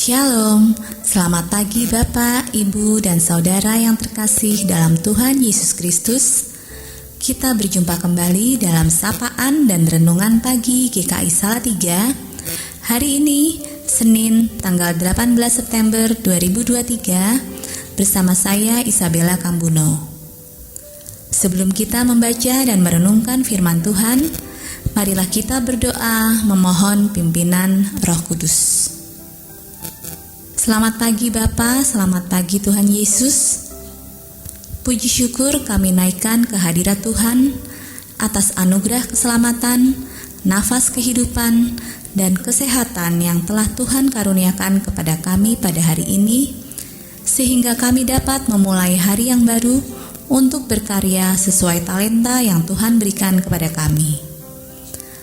Shalom, selamat pagi Bapak, Ibu, dan Saudara yang terkasih dalam Tuhan Yesus Kristus. Kita berjumpa kembali dalam sapaan dan renungan pagi GKI Salatiga. Hari ini, Senin, tanggal 18 September 2023, bersama saya Isabella Kambuno. Sebelum kita membaca dan merenungkan firman Tuhan, marilah kita berdoa memohon pimpinan Roh Kudus. Selamat pagi Bapa, selamat pagi Tuhan Yesus. Puji syukur kami naikkan ke hadirat Tuhan atas anugerah keselamatan, nafas kehidupan, dan kesehatan yang telah Tuhan karuniakan kepada kami pada hari ini, sehingga kami dapat memulai hari yang baru untuk berkarya sesuai talenta yang Tuhan berikan kepada kami.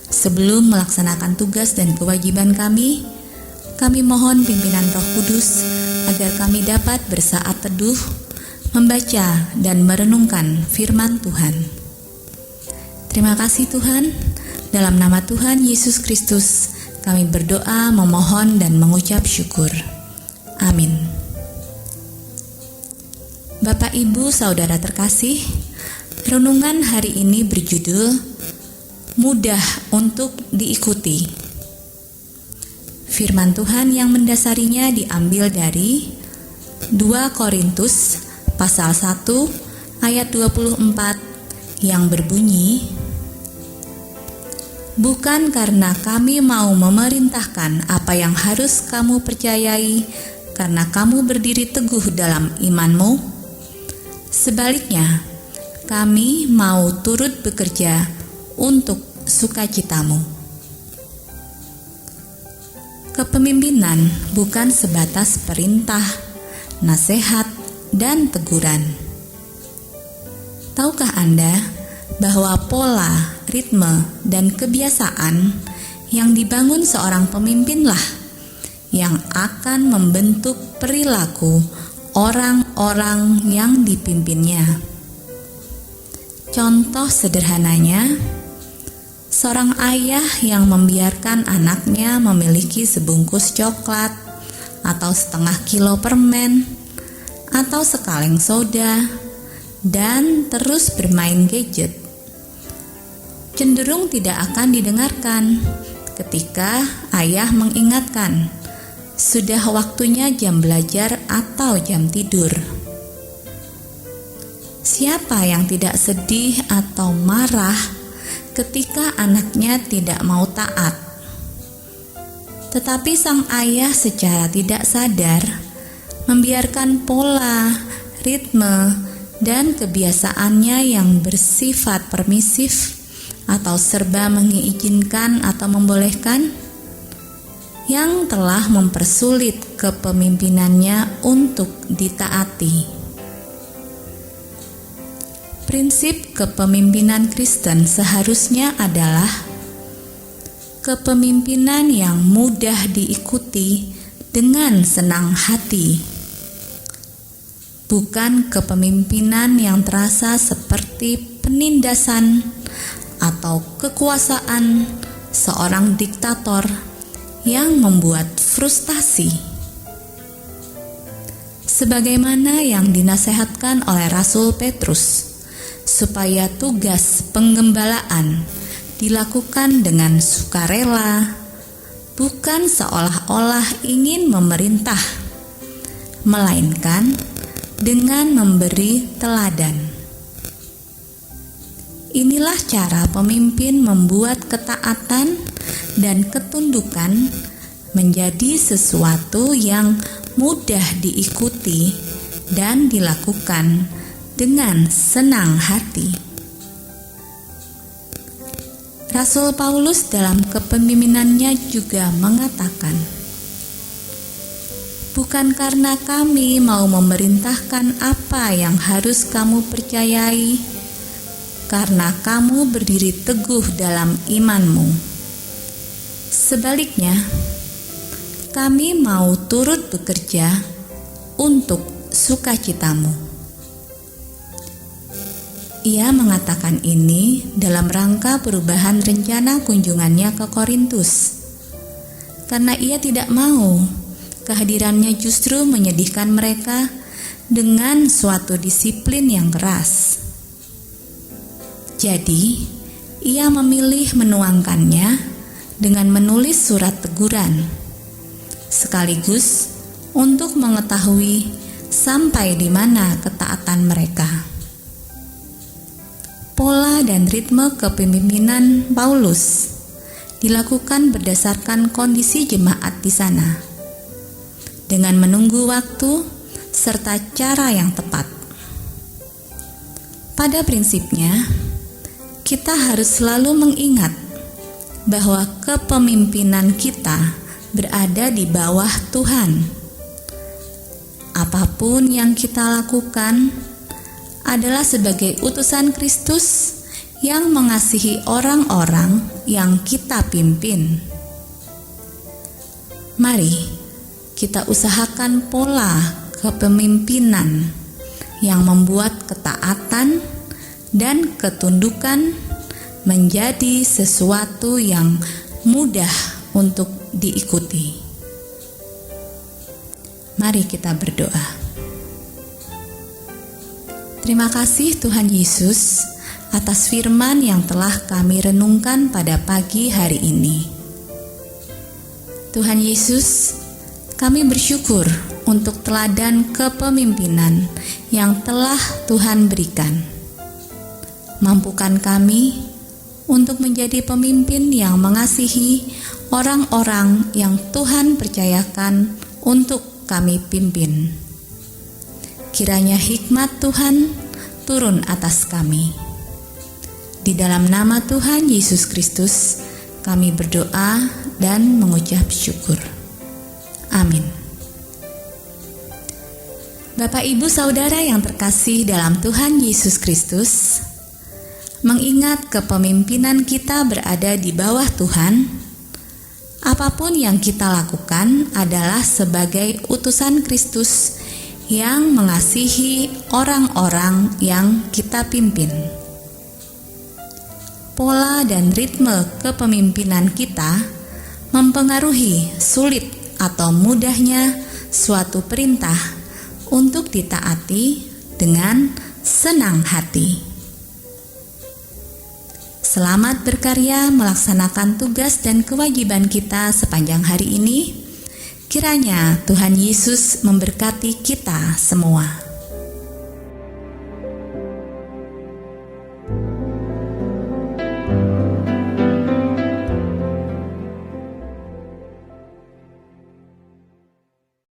Sebelum melaksanakan tugas dan kewajiban kami mohon pimpinan Roh Kudus agar kami dapat bersaat teduh, membaca dan merenungkan firman Tuhan. Terima kasih Tuhan, dalam nama Tuhan Yesus Kristus kami berdoa, memohon dan mengucap syukur. Amin. Bapak, Ibu, Saudara terkasih, renungan hari ini berjudul Mudah untuk diikuti. Firman Tuhan yang mendasarinya diambil dari 2 Korintus pasal 1 ayat 24 yang berbunyi, "Bukan karena kami mau memerintahkan apa yang harus kamu percayai karena kamu berdiri teguh dalam imanmu. Sebaliknya, kami mau turut bekerja untuk sukacitamu." Kepemimpinan bukan sebatas perintah, nasihat, dan teguran. Tahukah Anda bahwa pola, ritme, dan kebiasaan yang dibangun seorang pemimpinlah yang akan membentuk perilaku orang-orang yang dipimpinnya? Contoh sederhananya, seorang ayah yang membiarkan anaknya memiliki sebungkus coklat atau setengah kilo permen atau sekaleng soda dan terus bermain gadget cenderung tidak akan didengarkan ketika ayah mengingatkan sudah waktunya jam belajar atau jam tidur. Siapa yang tidak sedih atau marah ketika anaknya tidak mau taat? Tetapi sang ayah secara tidak sadar membiarkan pola, ritme, dan kebiasaannya yang bersifat permisif atau serba mengizinkan atau membolehkan, yang telah mempersulit kepemimpinannya untuk ditaati. Prinsip kepemimpinan Kristen seharusnya adalah kepemimpinan yang mudah diikuti dengan senang hati, bukan kepemimpinan yang terasa seperti penindasan atau kekuasaan seorang diktator yang membuat frustasi. Sebagaimana yang dinasihatkan oleh Rasul Petrus, supaya tugas penggembalaan dilakukan dengan sukarela, bukan seolah-olah ingin memerintah, melainkan dengan memberi teladan. Inilah cara pemimpin membuat ketaatan dan ketundukan menjadi sesuatu yang mudah diikuti dan dilakukan dengan senang hati. Rasul Paulus dalam kepemimpinannya juga mengatakan, "Bukan karena kami mau memerintahkan apa yang harus kamu percayai, karena kamu berdiri teguh dalam imanmu. Sebaliknya, kami mau turut bekerja untuk sukacitamu." Ia mengatakan ini dalam rangka perubahan rencana kunjungannya ke Korintus, karena ia tidak mau kehadirannya justru menyedihkan mereka dengan suatu disiplin yang keras. Jadi, ia memilih menuangkannya dengan menulis surat teguran, sekaligus untuk mengetahui sampai di mana ketaatan mereka. Pola dan ritme kepemimpinan Paulus dilakukan berdasarkan kondisi jemaat di sana, dengan menunggu waktu serta cara yang tepat. Pada prinsipnya, kita harus selalu mengingat bahwa kepemimpinan kita berada di bawah Tuhan. Apapun yang kita lakukan adalah sebagai utusan Kristus yang mengasihi orang-orang yang kita pimpin. Mari kita usahakan pola kepemimpinan yang membuat ketaatan dan ketundukan menjadi sesuatu yang mudah untuk diikuti. Mari kita berdoa. Terima kasih Tuhan Yesus atas firman yang telah kami renungkan pada pagi hari ini. Tuhan Yesus, kami bersyukur untuk teladan kepemimpinan yang telah Tuhan berikan. Mampukan kami untuk menjadi pemimpin yang mengasihi orang-orang yang Tuhan percayakan untuk kami pimpin. Kiranya hikmat Tuhan turun atas kami. Di dalam nama Tuhan Yesus Kristus, kami berdoa dan mengucap syukur. Amin. Bapak, Ibu, Saudara yang terkasih dalam Tuhan Yesus Kristus, mengingat kepemimpinan kita berada di bawah Tuhan, apapun yang kita lakukan adalah sebagai utusan Kristus yang mengasihi orang-orang yang kita pimpin. Pola dan ritme kepemimpinan kita mempengaruhi sulit atau mudahnya suatu perintah untuk ditaati dengan senang hati. Selamat berkarya melaksanakan tugas dan kewajiban kita sepanjang hari ini. Kiranya Tuhan Yesus memberkati kita semua.